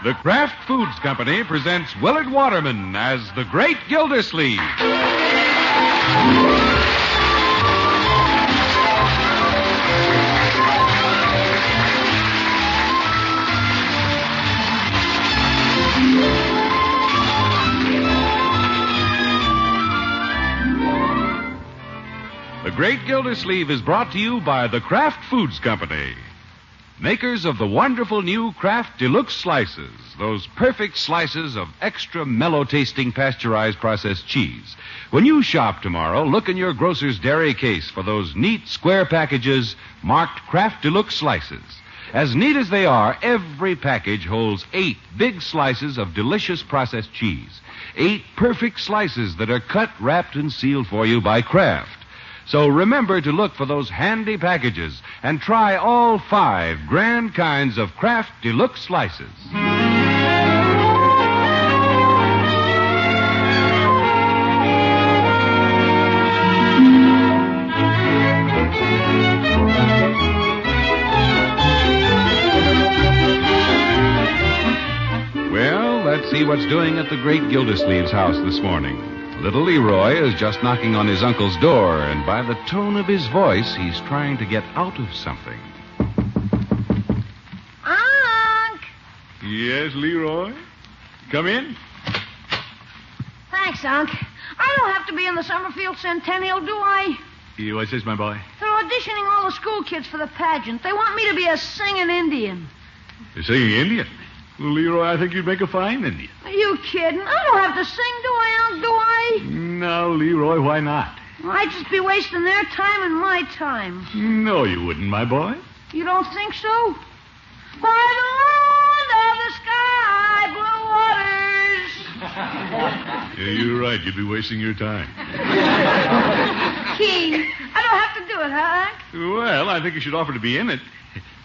The Kraft Foods Company presents Willard Waterman as the Great Gildersleeve. The Great Gildersleeve is brought to you by the Kraft Foods Company, makers of the wonderful new Kraft Deluxe Slices, those perfect slices of extra mellow-tasting pasteurized processed cheese. When you shop tomorrow, look in your grocer's dairy case for those neat square packages marked Kraft Deluxe Slices. As neat as they are, every package holds 8 big slices of delicious processed cheese. 8 perfect slices that are cut, wrapped, and sealed for you by Kraft. So remember to look for those handy packages and try all 5 grand kinds of Kraft Deluxe Slices. Well, let's see what's doing at the Great Gildersleeve's house this morning. Little Leroy is just knocking on his uncle's door, and by the tone of his voice, he's trying to get out of something. Unc! Yes, Leroy? Come in. Thanks, Unc. I don't have to be in the Summerfield Centennial, do I? What's this, my boy? They're auditioning all the school kids for the pageant. They want me to be a singing Indian. You're singing Indian? Well, Leroy, I think you'd make a fine Indian. Are you kidding? I don't have to sing, do I, Unc, do I? No, Leroy, why not? I'd just be wasting their time and my time. No, you wouldn't, my boy. You don't think so? By the moon of the sky, blue waters. Yeah, you're right. You'd be wasting your time. Key, I don't have to do it, huh, Unc? Well, I think you should offer to be in it.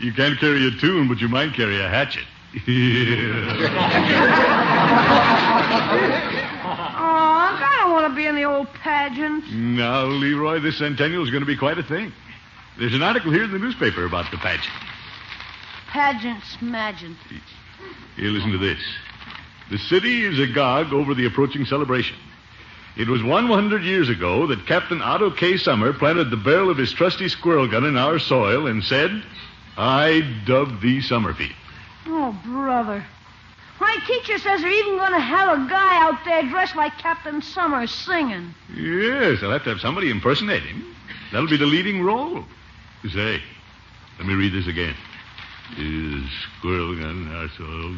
You can't carry a tune, but you might carry a hatchet. Oh, Unc, I don't want to be in the old pageant. Now, Leroy, this Centennial is going to be quite a thing. There's an article here in the newspaper about the pageant. Pageant's magent. Here, listen to this. The city is agog over the approaching celebration. It was 100 years ago that Captain Otto K. Summer planted the barrel of his trusty squirrel gun in our soil and said, "I dub thee Summerfield." Oh, brother. My teacher says they're even going to have a guy out there dressed like Captain Summer singing. Yes, I'll have to have somebody impersonate him. That'll be the leading role. Say, let me read this again. Squirrel gun, our soil.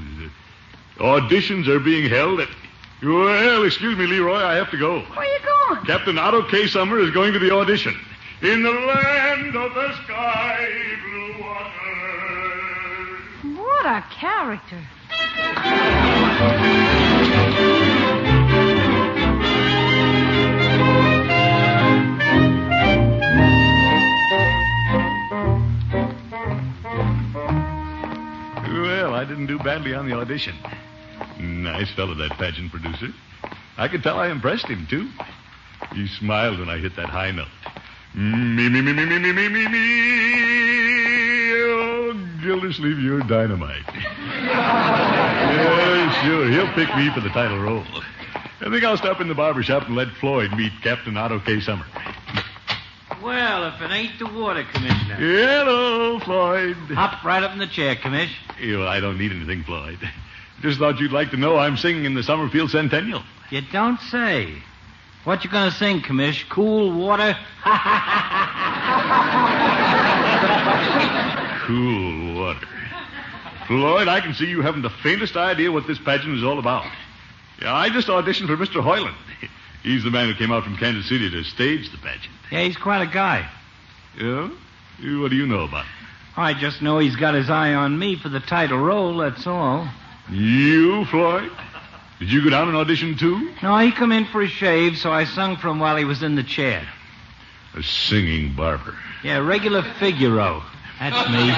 Auditions are being held at... Well, excuse me, Leroy, I have to go. Where are you going? Captain Otto K. Summer is going to the audition. In the land of the sky, blue water. What a character. Well, I didn't do badly on the audition. Nice fellow, that pageant producer. I could tell I impressed him, too. He smiled when I hit that high note. Me. Oh, Gildersleeve, you're dynamite. Yeah, sure. He'll pick me for the title role. I think I'll stop in the barber shop and let Floyd meet Captain Otto K. Summer. Well, if it ain't the water commissioner. Hello, Floyd. Hop right up in the chair, Commish. I don't need anything, Floyd. Just thought you'd like to know I'm singing in the Summerfield Centennial. You don't say. What you gonna sing, Commish? Cool water? Cool water. Floyd, I can see you haven't the faintest idea what this pageant is all about. Yeah, I just auditioned for Mr. Hoyland. He's the man who came out from Kansas City to stage the pageant. Yeah, he's quite a guy. Yeah? What do you know about him? I just know he's got his eye on me for the title role, that's all. You, Floyd? Did you go down and audition, too? No, he come in for a shave, so I sung for him while he was in the chair. A singing barber. Yeah, regular Figaro. That's me.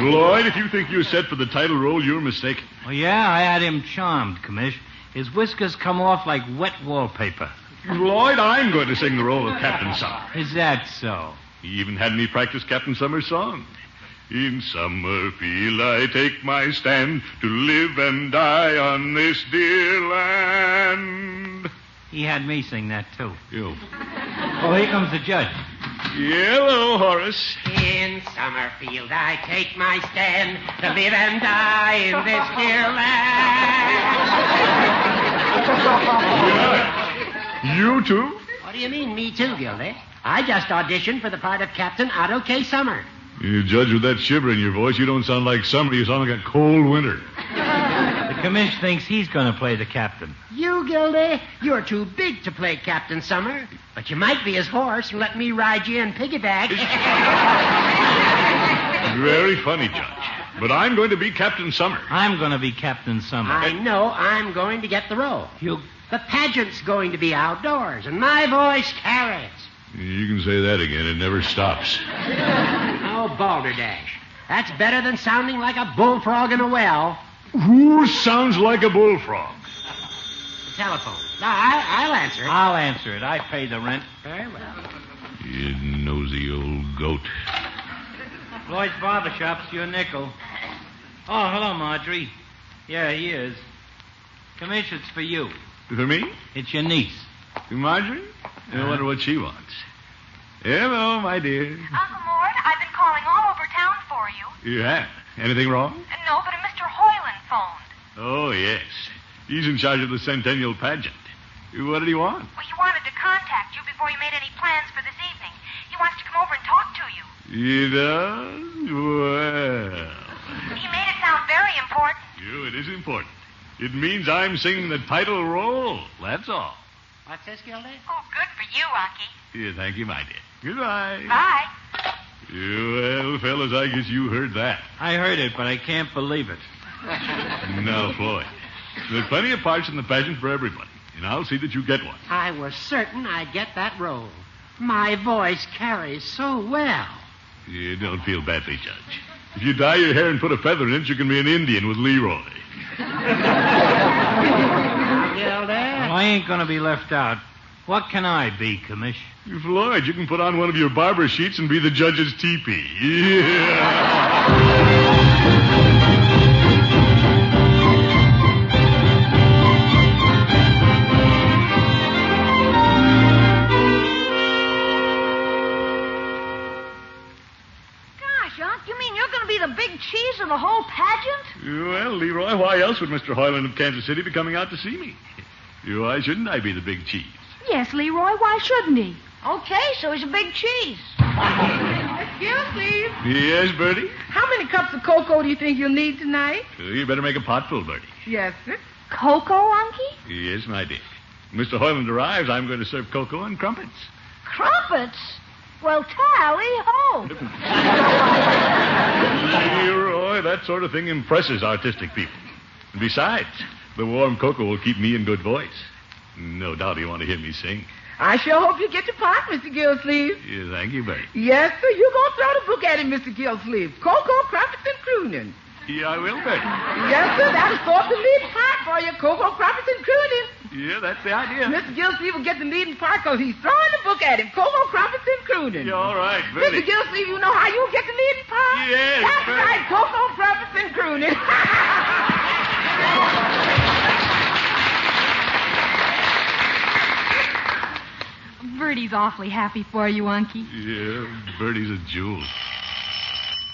Floyd, if you think you're set for the title role, you're mistaken. Well, yeah, I had him charmed, Commish. His whiskers come off like wet wallpaper. Floyd, I'm going to sing the role of Captain Summer. Is that so? He even had me practice Captain Summer's song. In Summerfield I take my stand to live and die on this dear land. He had me sing that, too. You. Oh, here comes the judge. Hello, Horace. In Summerfield I take my stand to live and die in this dear land. You too? What do you mean, me too, Gildy? I just auditioned for the part of Captain Otto K. Summer. You judge with that shiver in your voice, you don't sound like summer, you sound like a cold winter. The commish thinks he's going to play the captain. You, Gildy, you're too big to play Captain Summer, but you might be his horse and let me ride you in piggyback. Very funny, Judge. But I'm going to be Captain Summer. I'm going to be Captain Summer. I know I'm going to get the role. You... The pageant's going to be outdoors, and my voice carries. You can say that again. It never stops. Oh, balderdash. That's better than sounding like a bullfrog in a well. Who sounds like a bullfrog? The telephone. No, I'll answer it. I'll answer it. I pay the rent. Very well. You nosy old goat. Floyd's barber shop's your nickel. Oh, hello, Marjorie. Yeah, he is. Commish, it's for you. For me? It's your niece. Marjorie? I wonder what she wants. Hello, my dear. Uncle Mort, I've been calling all over town for you. You have? Anything wrong? No, but a Mr. Hoyland phoned. Oh, yes. He's in charge of the Centennial Pageant. What did he want? Well, he wanted to contact you before you made any plans for this evening. He wants to come over and talk to you. He does? Well. He made it sound very important. It is important. It means I'm singing the title role. That's all. What's this, Gildy? Oh, good for you, Unky. Yeah, thank you, my dear. Goodbye. Bye. Well, fellas, I guess you heard that. I heard it, but I can't believe it. Now, Floyd, there's plenty of parts in the pageant for everybody, and I'll see that you get one. I was certain I'd get that role. My voice carries so well. You don't feel badly, Judge. If you dye your hair and put a feather in it, you can be an Indian with Leroy. Gildy? Well, I ain't going to be left out. What can I be, Commish? Floyd, you can put on one of your barber sheets and be the judge's teepee. Yeah. Gosh, Unc, you mean you're going to be the big cheese of the whole pageant? Well, Leroy, why else would Mr. Hoyland of Kansas City be coming out to see me? Why shouldn't I be the big cheese? Yes, Leroy, why shouldn't he? Okay, so he's a big cheese. Excuse me. Yes, Bertie? How many cups of cocoa do you think you'll need tonight? You better make a pot full, Bertie. Yes, sir. Cocoa, Unky? Yes, my dear. When Mr. Hoyland arrives, I'm going to serve cocoa and crumpets. Crumpets? Well, tally-ho. Leroy, that sort of thing impresses artistic people. And besides, the warm cocoa will keep me in good voice. No doubt you want to hear me sing. I sure hope you get your pot, Mr. Gillsleeve. Yeah, thank you, Bertie. Yes, sir. You go throw the book at him, Mr. Gillsleeve. Cocoa, crumpets, and crooning. Yeah, I will, Bertie. Yes, sir. That'll sort the lead part for you. Cocoa, crumpets, and crooning. Yeah, that's the idea. Mr. Gillsleeve will get the leading part because he's throwing the book at him. Cocoa, crumpets, and crooning. Yeah, all right, Mr. Bertie. Gillsleeve, you know how you get the leading part? Yes, That's Bertie. right. Cocoa, crumpets, and crooning. Bertie's awfully happy for you, Unky. Yeah, Bertie's a jewel.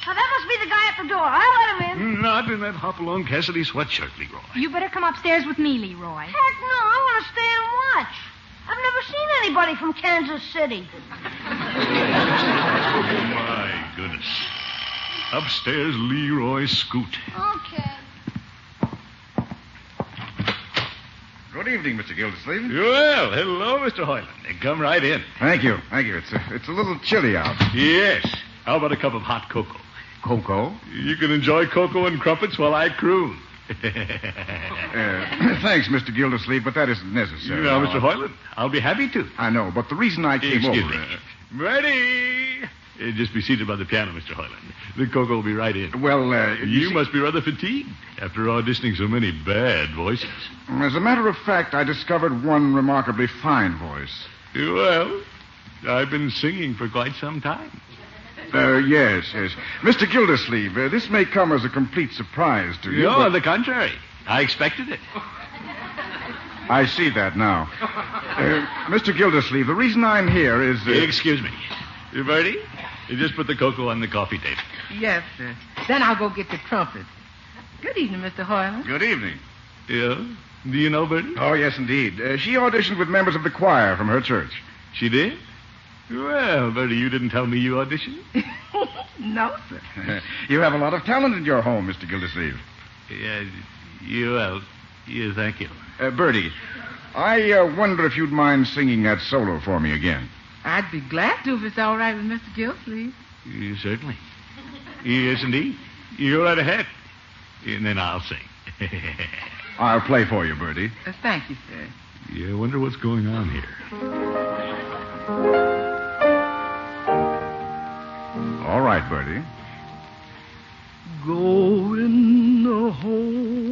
Now, that must be the guy at the door. I'll let him in. Not in that Hopalong Cassidy sweatshirt, Leroy. You better come upstairs with me, Leroy. Heck no, I want to stay and watch. I've never seen anybody from Kansas City. My goodness. Upstairs, Leroy Scoot. Okay. Good evening, Mr. Gildersleeve. Well, hello, Mr. Hoyland. Come right in. Thank you. It's a little chilly out. Yes. How about a cup of hot cocoa? Cocoa? You can enjoy cocoa and crumpets while I croon. Thanks, Mr. Gildersleeve, but that isn't necessary. Now, Mr. Hoyland, I'll be happy to. I know, but the reason I came Excuse over... me. Ready? Just be seated by the piano, Mr. Hoyland. The cocoa will be right in. Well, You must be rather fatigued after auditioning so many bad voices. As a matter of fact, I discovered one remarkably fine voice. Well, I've been singing for quite some time. Yes. Mr. Gildersleeve, this may come as a complete surprise to you. No, but on the contrary. I expected it. I see that now. Mr. Gildersleeve, the reason I'm here is... Excuse me. Bertie, you just put the cocoa on the coffee table. Yes, sir. Then I'll go get the trumpet. Good evening, Mr. Hoyland. Good evening. Yeah? Do you know Bertie? Oh, yes, indeed. She auditioned with members of the choir from her church. She did? Well, Bertie, you didn't tell me you auditioned. No, sir. You have a lot of talent in your home, Mr. Gildersleeve. Yeah, thank you. Bertie, I wonder if you'd mind singing that solo for me again. I'd be glad to if it's all right with Mr. Gildersleeve. Certainly. Yes, indeed. You go right ahead. And then I'll sing. I'll play for you, Bertie. Thank you, sir. Yeah, I wonder what's going on here. All right, Bertie. Going home,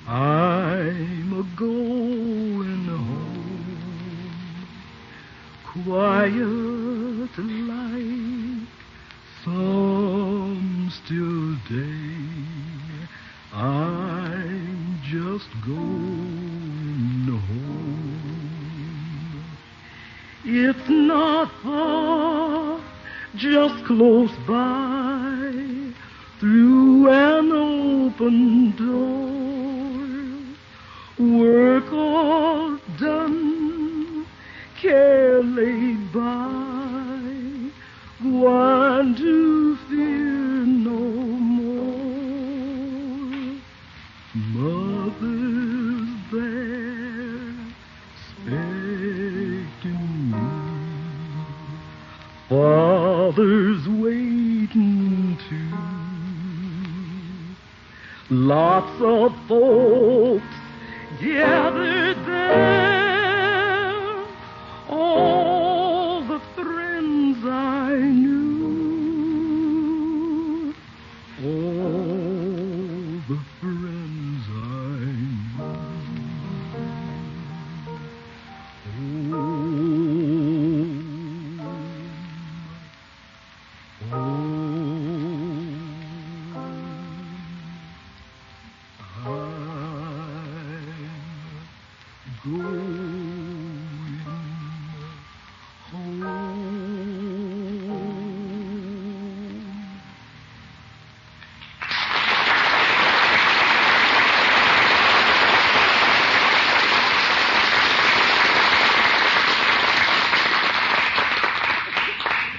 I'm a-going home, quiet like some still day, I'm just going home. It's not far, just close by, through an open door. Work all done, care laid by, going to fear no more. Mother's there, expecting me. Father's waiting too. Lots of folks gathered there, all the friends I knew, all the friends I knew.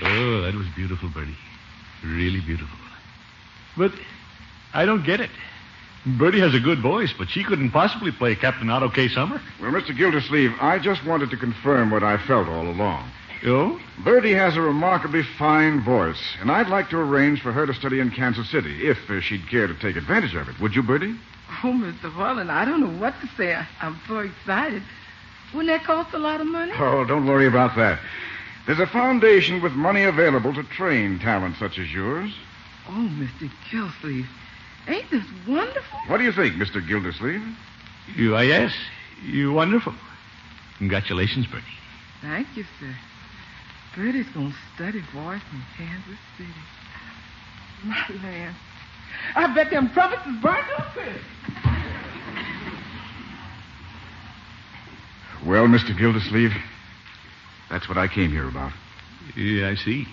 Oh, that was beautiful, Bertie. Really beautiful. But I don't get it. Bertie has a good voice, but she couldn't possibly play Captain Otto K. Summer. Well, Mr. Gildersleeve, I just wanted to confirm what I felt all along. Oh? Bertie has a remarkably fine voice, and I'd like to arrange for her to study in Kansas City, if she'd care to take advantage of it. Would you, Bertie? Oh, Mr. Hoyland, I don't know what to say. I'm so excited. Wouldn't that cost a lot of money? Oh, don't worry about that. There's a foundation with money available to train talent such as yours. Oh, Mr. Gildersleeve, ain't this wonderful? What do you think, Mr. Gildersleeve? Yes. You're wonderful. Congratulations, Bertie. Thank you, sir. Bertie's going to study voice in Kansas City. My land. I bet them trumpets is burnt up, Chris. Well, Mr. Gildersleeve, that's what I came here about. Yeah, I see.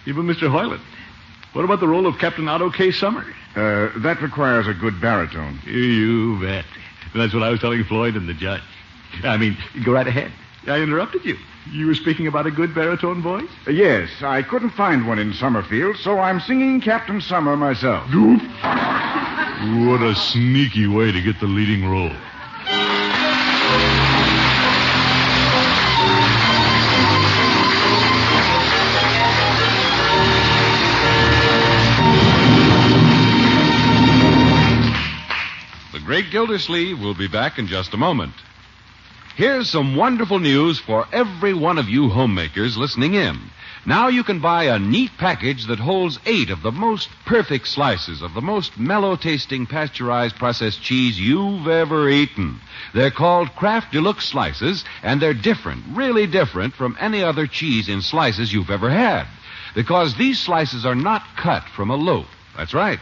Yeah, but Mr. Hoyland, what about the role of Captain Otto K. Summer? That requires a good baritone. You bet. That's what I was telling Floyd and the judge. I mean, go right ahead. I interrupted you. You were speaking about a good baritone voice? Yes, I couldn't find one in Summerfield, so I'm singing Captain Summer myself. What a sneaky way to get the leading role. The Great Gildersleeve will be back in just a moment. Here's some wonderful news for every one of you homemakers listening in. Now you can buy a neat package that holds 8 of the most perfect slices of the most mellow-tasting pasteurized processed cheese you've ever eaten. They're called Kraft Deluxe Slices, and they're different, really different from any other cheese in slices you've ever had. Because these slices are not cut from a loaf. That's right.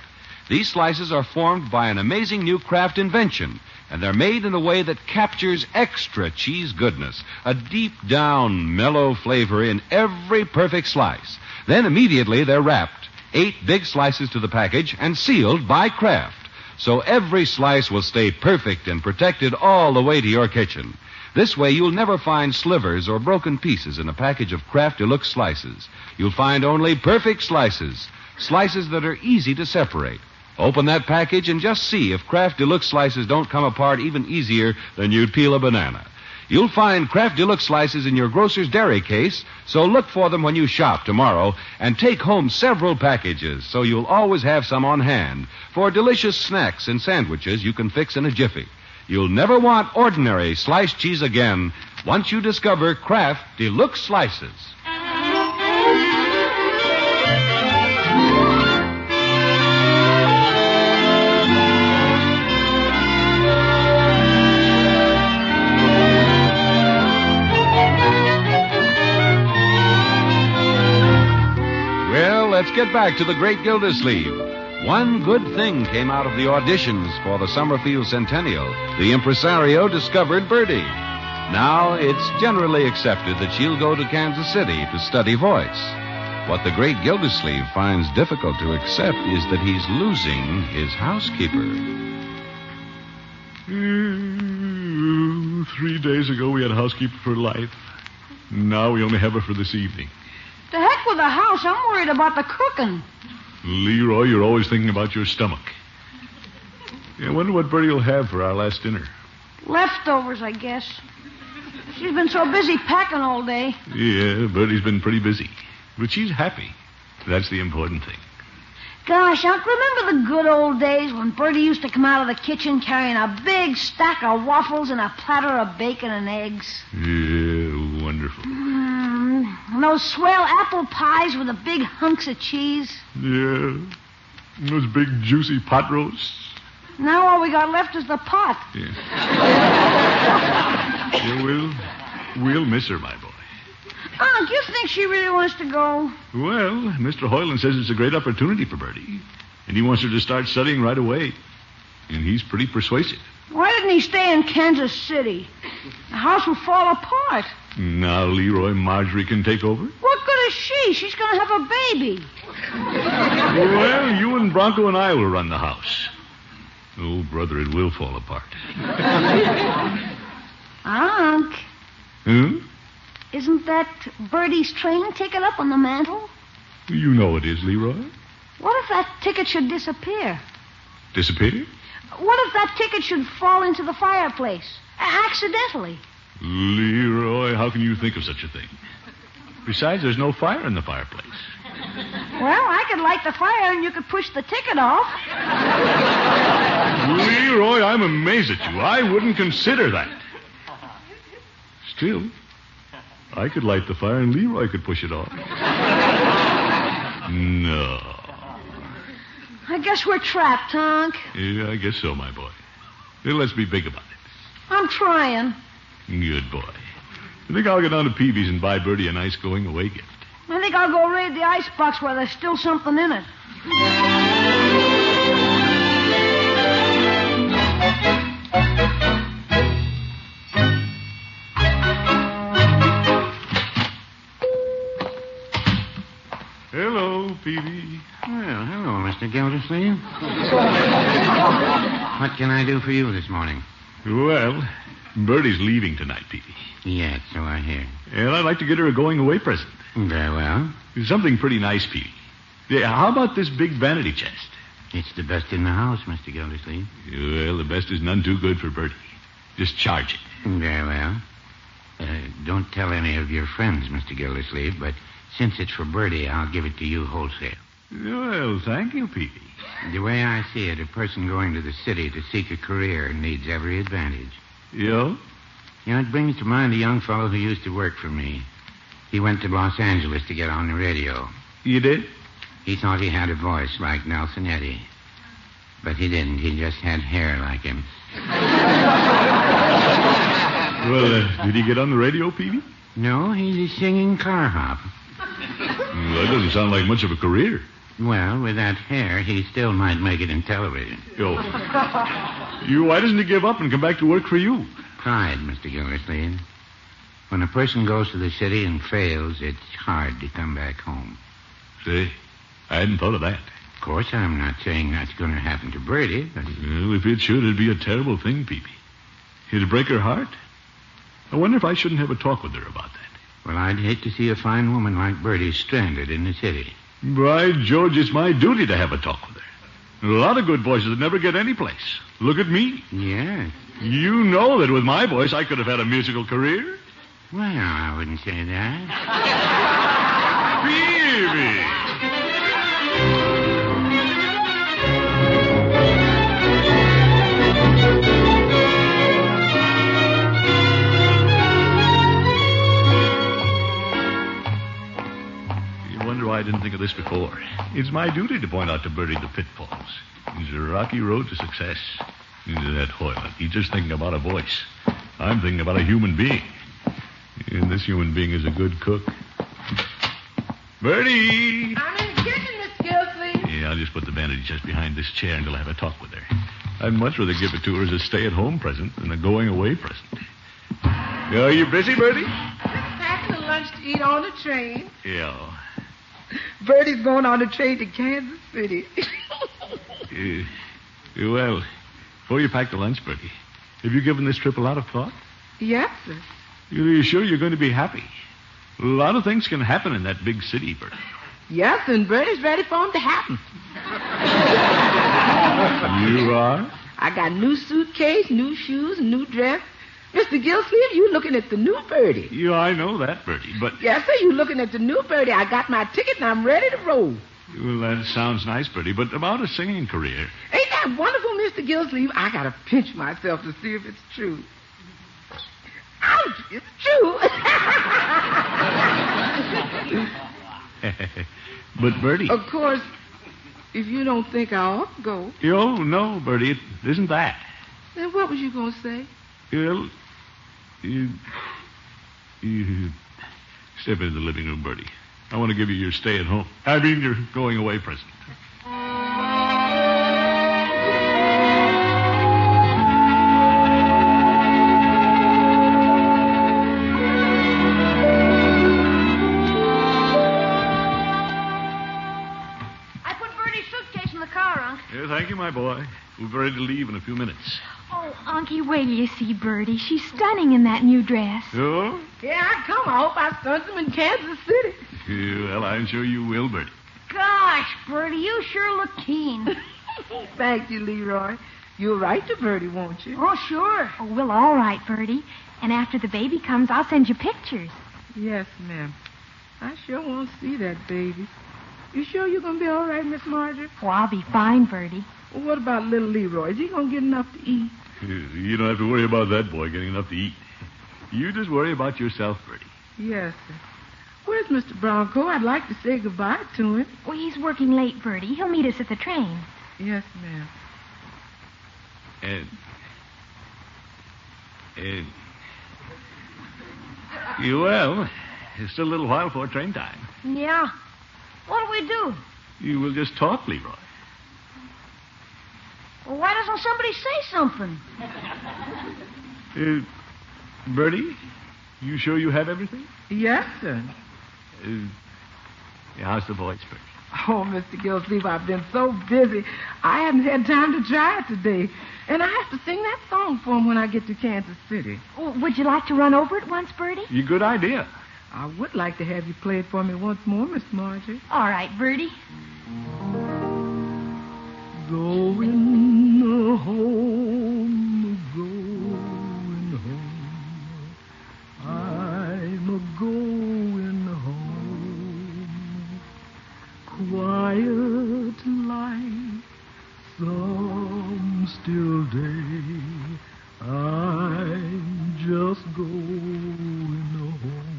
These slices are formed by an amazing new Kraft invention, and they're made in a way that captures extra cheese goodness, a deep-down, mellow flavor in every perfect slice. Then immediately they're wrapped, 8 big slices to the package, and sealed by Kraft. So every slice will stay perfect and protected all the way to your kitchen. This way you'll never find slivers or broken pieces in a package of Kraft Deluxe Slices. You'll find only perfect slices, slices that are easy to separate. Open that package and just see if Kraft Deluxe Slices don't come apart even easier than you'd peel a banana. You'll find Kraft Deluxe Slices in your grocer's dairy case, so look for them when you shop tomorrow and take home several packages so you'll always have some on hand for delicious snacks and sandwiches you can fix in a jiffy. You'll never want ordinary sliced cheese again once you discover Kraft Deluxe Slices. Let's get back to the great Gildersleeve. One good thing came out of the auditions for the Summerfield Centennial. The impresario discovered Bertie. Now it's generally accepted that she'll go to Kansas City to study voice. What the great Gildersleeve finds difficult to accept is that he's losing his housekeeper. 3 days ago we had a housekeeper for life. Now we only have her for this evening. The heck with the house. I'm worried about the cooking. Leroy, you're always thinking about your stomach. I wonder what Bertie will have for our last dinner. Leftovers, I guess. She's been so busy packing all day. Yeah, Bertie's been pretty busy. But she's happy. That's the important thing. Gosh, Unc, remember the good old days when Bertie used to come out of the kitchen carrying a big stack of waffles and a platter of bacon and eggs? Yeah, wonderful. And those swell apple pies with the big hunks of cheese. Yeah, and those big juicy pot roasts. Now all we got left is the pot. Yeah. Yeah, we'll miss her, my boy. Unc, you think she really wants to go? Well, Mr. Hoyland says it's a great opportunity for Bertie, and he wants her to start studying right away. And he's pretty persuasive. Why didn't he stay in Kansas City? The house will fall apart. Now, Leroy, Marjorie can take over. What good is she? She's going to have a baby. Well, you and Bronco and I will run the house. Oh, brother, it will fall apart. Unc. Hmm? Isn't that Bertie's train ticket up on the mantel? You know it is, Leroy. What if that ticket should disappear? Disappear? What if that ticket should fall into the fireplace? Accidentally. Leroy, how can you think of such a thing? Besides, there's no fire in the fireplace. Well, I could light the fire and you could push the ticket off. Leroy, I'm amazed at you. I wouldn't consider that. Still, I could light the fire and Leroy could push it off. No. I guess we're trapped, Honk. Yeah, I guess so, my boy. Well, let's be big about it. I'm trying. Good boy. I think I'll go down to Peavy's and buy Bertie a nice going-away gift. I think I'll go raid the icebox where there's still something in it. Hello, Peavy. Well, hello, Mr. Gildersleeve. What can I do for you this morning? Well, Bertie's leaving tonight, Peavy. Yes, so I hear. And I'd like to get her a going-away present. Very well. Something pretty nice, Peavy. Yeah, how about this big vanity chest? It's the best in the house, Mr. Gildersleeve. Well, the best is none too good for Bertie. Just charge it. Very well. Don't tell any of your friends, Mr. Gildersleeve, but since it's for Bertie, I'll give it to you wholesale. Well, thank you, Peavy. The way I see it, a person going to the city to seek a career needs every advantage. Yeah? You know, it brings to mind a young fellow who used to work for me. He went to Los Angeles to get on the radio. You did? He thought he had a voice like Nelson Eddy. But he didn't. He just had hair like him. Well, did he get on the radio, Peavy? No, he's a singing car hop. Well, that doesn't sound like much of a career. Well, with that hair, he still might make it in television. Why doesn't he give up and come back to work for you? Pride, Mr. Gildersleeve. When a person goes to the city and fails, it's hard to come back home. Say, I hadn't thought of that. Of course, I'm not saying that's going to happen to Bertie, but... Well, if it should, it'd be a terrible thing, Peavy. It'd break her heart. I wonder if I shouldn't have a talk with her about that. Well, I'd hate to see a fine woman like Bertie stranded in the city. By George, it's my duty to have a talk with her. There are a lot of good voices that never get any place. Look at me. Yes. You know that with my voice, I could have had a musical career. Well, I wouldn't say that. Peavy! I didn't think of this before. It's my duty to point out to Bertie the pitfalls. It's a rocky road to success. That Hoyland, he's just thinking about a voice. I'm thinking about a human being. And this human being is a good cook. Bertie! I'm in the kitchen, Miss Gilsleeve. Yeah, I'll just put the bandage just behind this chair until I have a talk with her. I'd much rather give it to her as a stay-at-home present than a going-away present. Are you busy, Bertie? Just packing the lunch to eat on the train. Yeah. Bertie's going on the train to Kansas City. Well, before you pack the lunch, Bertie, have you given this trip a lot of thought? Yes, sir. You're sure you're going to be happy? A lot of things can happen in that big city, Bertie. Yes, and Bertie's ready for them to happen. You are? I got new suitcase, new shoes, new dress. Mr. Gilsleeve, you looking at the new Bertie. Yeah, I know that, Bertie, but... Yes, sir, you looking at the new Bertie. I got my ticket and I'm ready to roll. Well, that sounds nice, Bertie, but about a singing career... Ain't that wonderful, Mr. Gilsleeve? I got to pinch myself to see if it's true. Ouch, it's true. But, Bertie... Of course, if you don't think I ought to go... Oh, no, Bertie, it isn't that. Then what was you going to say? Well... You step into the living room, Bertie. I want to give you your stay-at-home. I mean, your going-away present. I put Bertie's suitcase in the car, Unc. Yeah, thank you, my boy. We'll be ready to leave in a few minutes. Oh, Unky, wait till you see Bertie. She's stunning in that new dress. Oh? Yeah, I come. I hope I stunt them in Kansas City. Yeah, well, I'm sure you will, Bertie. Gosh, Bertie, you sure look keen. Thank you, Leroy. You'll write to Bertie, won't you? Oh, sure. Oh, well, all right, Bertie. And after the baby comes, I'll send you pictures. Yes, ma'am. I sure want to see that baby. You sure you're going to be all right, Miss Marjorie? Oh, I'll be fine, Bertie. Well, what about little Leroy? Is he going to get enough to eat? You don't have to worry about that boy getting enough to eat. You just worry about yourself, Bertie. Yes, sir. Where's Mr. Bronco? I'd like to say goodbye to him. Oh, he's working late, Bertie. He'll meet us at the train. Yes, ma'am. Well, it's still a little while before train time. Yeah. What do we do? You will just talk, Leroy. Well, why doesn't somebody say something? Bertie, you sure you have everything? Yes, sir. How's the voice, Bertie? Oh, Mr. Gilsleeve, I've been so busy. I haven't had time to try it today. And I have to sing that song for him when I get to Kansas City. Oh, would you like to run over it once, Bertie? Good idea. I would like to have you play it for me once more, Miss Marjorie. All right, Bertie. Going home, going home. I'm a-going home. Quiet like some still day. I'm just going home.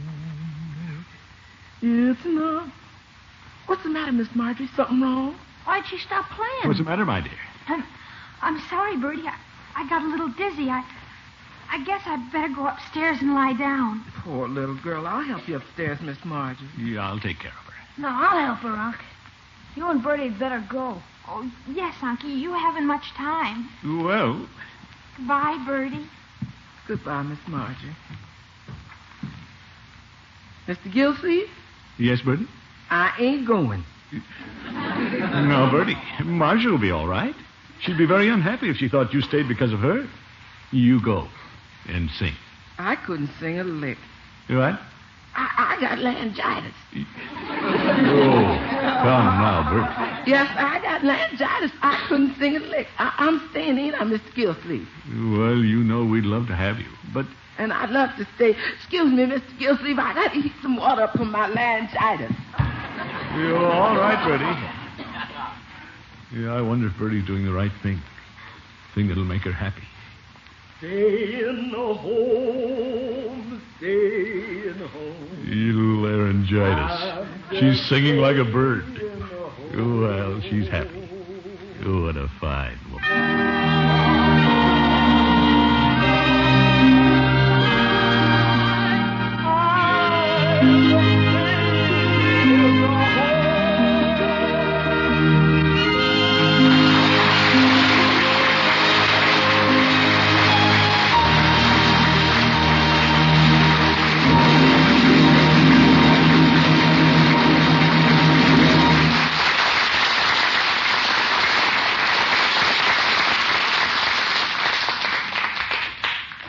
What's the matter, Miss Marjorie? Something wrong? Why'd she stop playing? What's the matter, my dear? I'm sorry, Bertie. I got a little dizzy. I guess I'd better go upstairs and lie down. Poor little girl. I'll help you upstairs, Miss Marjorie. Yeah, I'll take care of her. No, I'll help her, Unc. You and Bertie had better go. Oh, yes, Unky. You haven't much time. Well, Goodbye, Bertie. Goodbye, Miss Marjorie. Mr. Gilsey, yes, Bertie? I ain't going. No, Bertie. Marcia will be all right. She'd be very unhappy if she thought you stayed because of her. You go and sing. I couldn't sing a lick. What? I got laryngitis. Oh, come now, Bertie. Yes, I got laryngitis. I couldn't sing a lick. I'm staying in on Mr. Gilsey. Well, you know we'd love to have you, but... And I'd love to stay. Excuse me, Mr. Gilsey, I got to heat some water up for my laryngitis. You're all right, Bertie. Yeah, I wonder if Bertie's doing the right thing. Thing that'll make her happy. Stay in the home, stay in the home. You laryngitis. She's singing like a bird. Oh, well, she's happy. Oh, what a fine woman.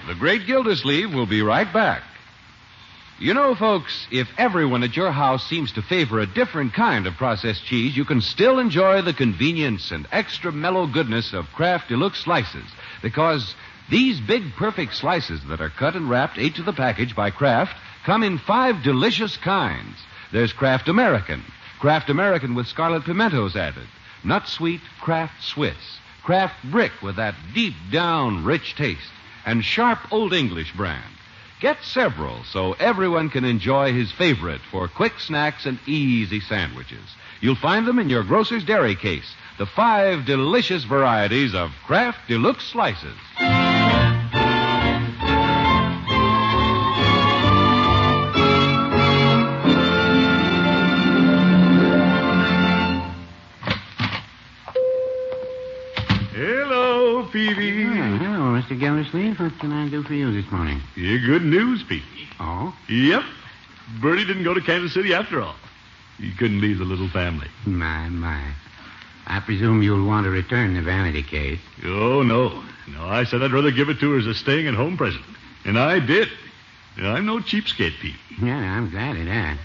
The Great Gildersleeve will be right back. You know, folks, if everyone at your house seems to favor a different kind of processed cheese, you can still enjoy the convenience and extra mellow goodness of Kraft Deluxe slices. Because these big, perfect slices that are cut and wrapped 8 to the package by Kraft come in 5 delicious kinds. There's Kraft American with scarlet pimentos added, Nut Sweet Kraft Swiss, Kraft Brick with that deep down rich taste, and Sharp Old English brand. Get several so everyone can enjoy his favorite for quick snacks and easy sandwiches. You'll find them in your grocer's dairy case, the 5 delicious varieties of Kraft Deluxe slices. Hello, Peavy. Hello, Mr. Gildersleeve. What can I do for you this morning? Yeah, good news, Peavy. Oh? Yep. Bertie didn't go to Kansas City after all. He couldn't leave the little family. My. I presume you'll want to return the vanity case. Oh, no. No, I said I'd rather give it to her as a staying-at-home present. And I did. I'm no cheapskate, Peavy. Yeah, I'm glad of that.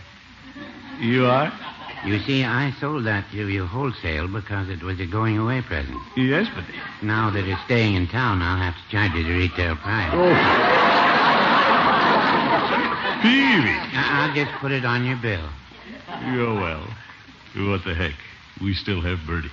You are? You see, I sold that to you wholesale because it was a going-away present. Yes, but... Now that it's staying in town, I'll have to charge you the retail price. Oh. Peavy. I'll just put it on your bill. Oh, well. What the heck? We still have Bertie.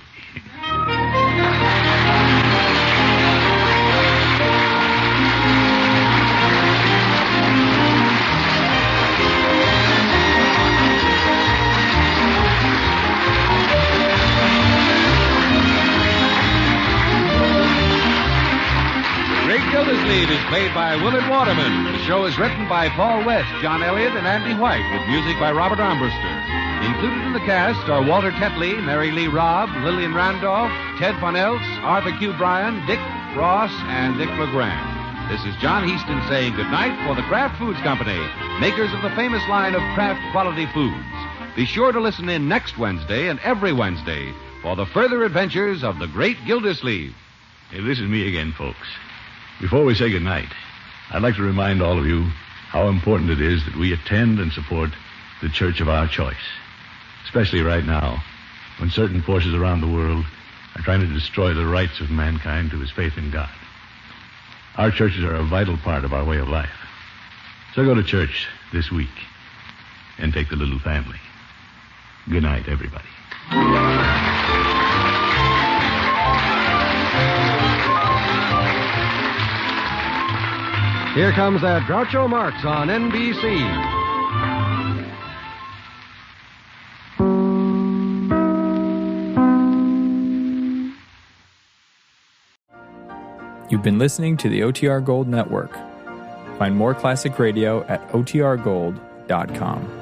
Gildersleeve is played by Willard Waterman. The show is written by Paul West, John Elliott, and Andy White, with music by Robert Armbruster. Included in the cast are Walter Tetley, Mary Lee Robb, Lillian Randolph, Ted Von Eltz, Arthur Q. Bryan, Dick Ross, and Dick LeGrand. This is John Heaston saying goodnight for the Kraft Foods Company, makers of the famous line of Kraft quality foods. Be sure to listen in next Wednesday and every Wednesday for the further adventures of the Great Gildersleeve. Hey, this is me again, folks. Before we say goodnight, I'd like to remind all of you how important it is that we attend and support the church of our choice. Especially right now, when certain forces around the world are trying to destroy the rights of mankind to his faith in God. Our churches are a vital part of our way of life. So go to church this week and take the little family. Good night, everybody. Here comes that Groucho Marx on NBC. You've been listening to the OTR Gold Network. Find more classic radio at otrgold.com.